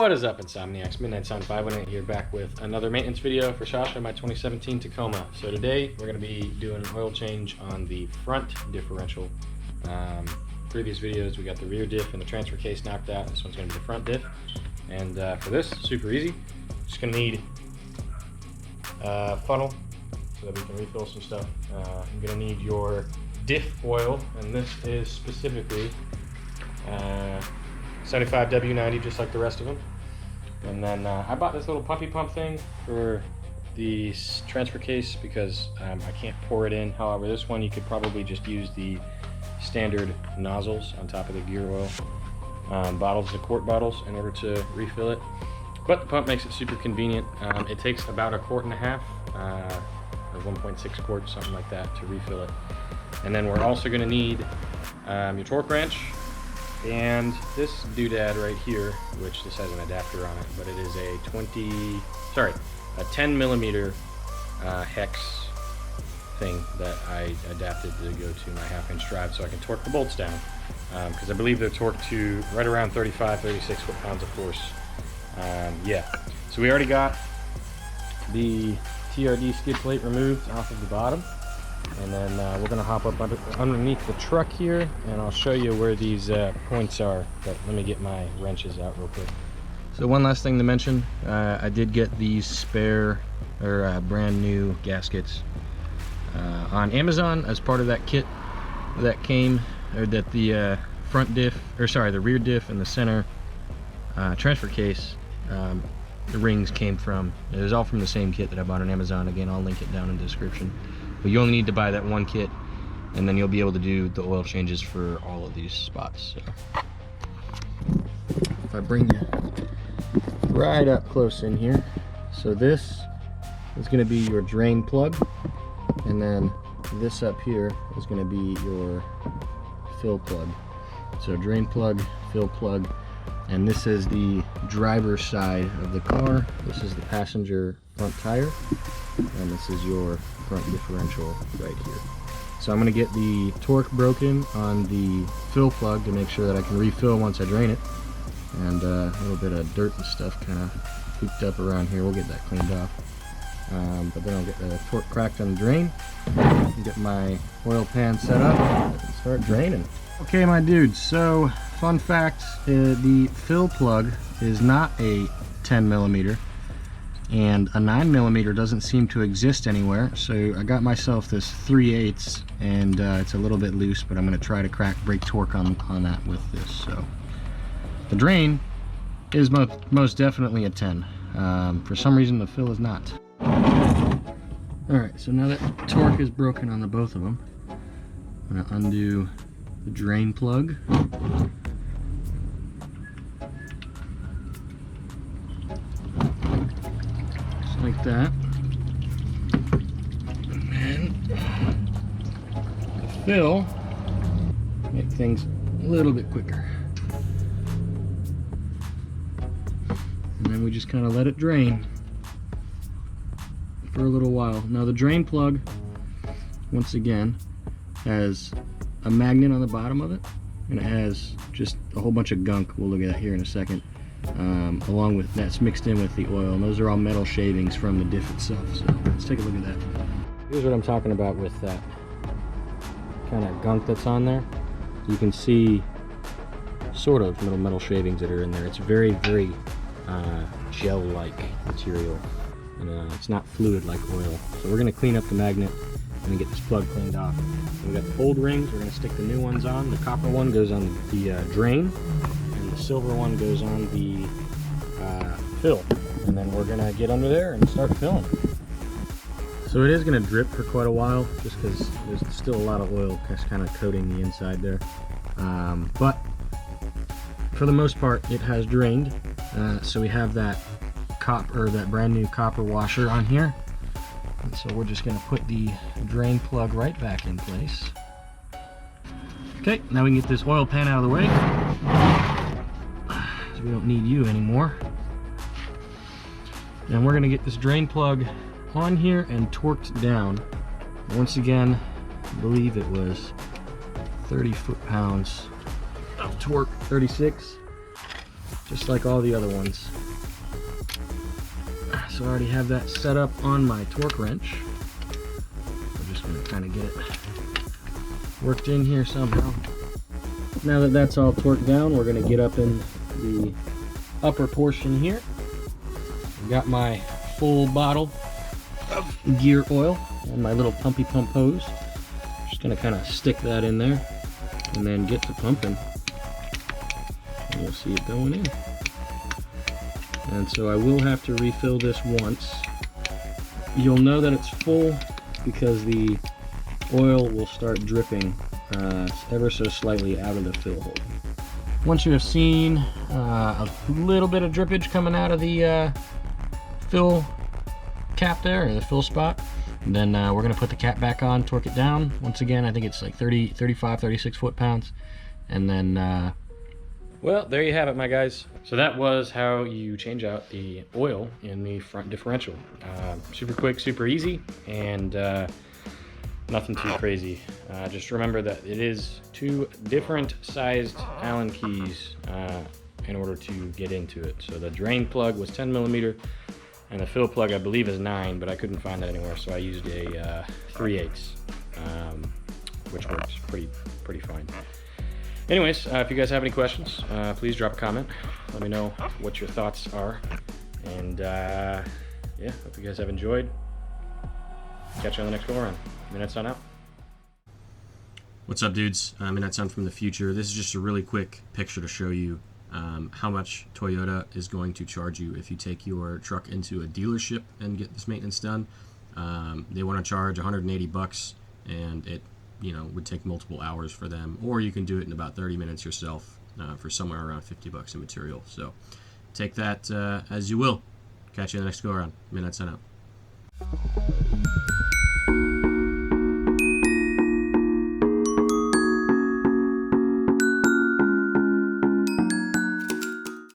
What is up, Insomniacs? Midnight Sun 518 here, back with another maintenance video for Sasha, my 2017 Tacoma. So today we're going to be doing an oil change on the front differential. Previous videos we got the rear diff and the transfer case knocked out. This one's going to be the front diff. And for this, super easy. Just going to need a funnel so that we can refill some stuff. I'm going to need your diff oil, and this is specifically 75 W90, just like the rest of them. And then I bought this little puppy pump thing for the transfer case because I can't pour it in. However, this one you could probably just use the standard nozzles on top of the gear oil bottles, the quart bottles, in order to refill it. But the pump makes it super convenient. It takes about 1.5 quarts, or 1.6 quarts, something like that, to refill it. And then we're also going to need your torque wrench and this doodad right here, which this has an adapter on it, but it is a 10 millimeter hex thing that I adapted to go to my 1/2-inch drive so I can torque the bolts down, because I believe they're torqued to right around 35-36 foot-pounds of force. Yeah, so we already got the TRD skid plate removed off of the bottom. And then we're going to hop up underneath the truck here, and I'll show you where these points are. But let me get my wrenches out real quick. So one last thing to mention, I did get these spare or brand new gaskets on Amazon as part of that kit that came, or that the front diff, or sorry, the rear diff and the center transfer case, the rings came from. It was all from the same kit that I bought on Amazon. Again, I'll link it down in the description. But you only need to buy that one kit, and then you'll be able to do the oil changes for all of these spots. So if I bring you right up close in here, so this is going to be your drain plug, and then this up here is going to be your fill plug. So drain plug, fill plug, and this is the driver's side of the car. This is the passenger front tire, and this is your front differential right here. So I'm going to get the torque broken on the fill plug to make sure that I can refill once I drain it. And a little bit of dirt and stuff kind of pooped up around here. We'll get that cleaned off. But then I'll get the torque cracked on the drain, get my oil pan set up, and start draining. Okay, my dudes, so fun fact, the fill plug is not a 10 millimeter. And a 9 millimeter doesn't seem to exist anywhere, so I got myself this 3/8, and it's a little bit loose, but I'm going to try to break torque on that with this. So the drain is most definitely a 10. For some reason the fill is not. Alright, so now that torque is broken on the both of them, I'm going to undo the drain plug. Like that, and fill, make things a little bit quicker, and then we just kind of let it drain for a little while. Now the drain plug, once again, has a magnet on the bottom of it, and it has just a whole bunch of gunk. We'll look at that here in a second. Along with that's mixed in with the oil, and those are all metal shavings from the diff itself. So let's take a look at that. Here's what I'm talking about with that kind of gunk that's on there. You can see sort of metal shavings that are in there. It's very gel-like material, and it's not fluid like oil. So we're going to clean up the magnet and get this plug cleaned off. We got the old rings. We're going to stick the new ones on. The copper one goes on the drain. The silver one goes on the fill, and then we're gonna get under there and start filling. So it is gonna drip for quite a while, just because there's still a lot of oil just kind of coating the inside there. But for the most part, it has drained. So we have that that brand new copper washer on here, and so we're just gonna put the drain plug right back in place. Okay, now we can get this oil pan out of the way. We don't need you anymore. And we're going to get this drain plug on here and torqued down. Once again, I believe it was 30 foot-pounds of torque, 36. just like all the other ones. So I already have that set up on my torque wrench. I'm just going to kind of get it worked in here somehow. Now that that's all torqued down, we're going to get up in the upper portion here. I've got my full bottle of gear oil and my little pumpy pump hose. Just going to kind of stick that in there and then get to pumping. And you'll see it going in. And so I will have to refill this once. You'll know that it's full because the oil will start dripping ever so slightly out of the fill hole. Once you have seen a little bit of drippage coming out of the fill cap there, or the fill spot, and then we're going to put the cap back on, torque it down. Once again, I think it's like 35, 36 foot-pounds. And then, well, there you have it, my guys. So that was how you change out the oil in the front differential. Super quick, super easy, and nothing too crazy. Just remember that it is 2 different sized Allen keys in order to get into it. So the drain plug was 10 millimeter, and the fill plug I believe is 9, but I couldn't find that anywhere, so I used a 3/8, which works pretty fine. Anyways, if you guys have any questions, please drop a comment. Let me know what your thoughts are, and yeah, hope you guys have enjoyed. Catch you on the next go around. Minutes on out. What's up, dudes? Minutes on from the future. This is just a really quick picture to show you how much Toyota is going to charge you if you take your truck into a dealership and get this maintenance done. They want to charge $180, and it would take multiple hours for them, or you can do it in about 30 minutes yourself for somewhere around $50 in material. So take that as you will. Catch you in the next go around. Minutes on out.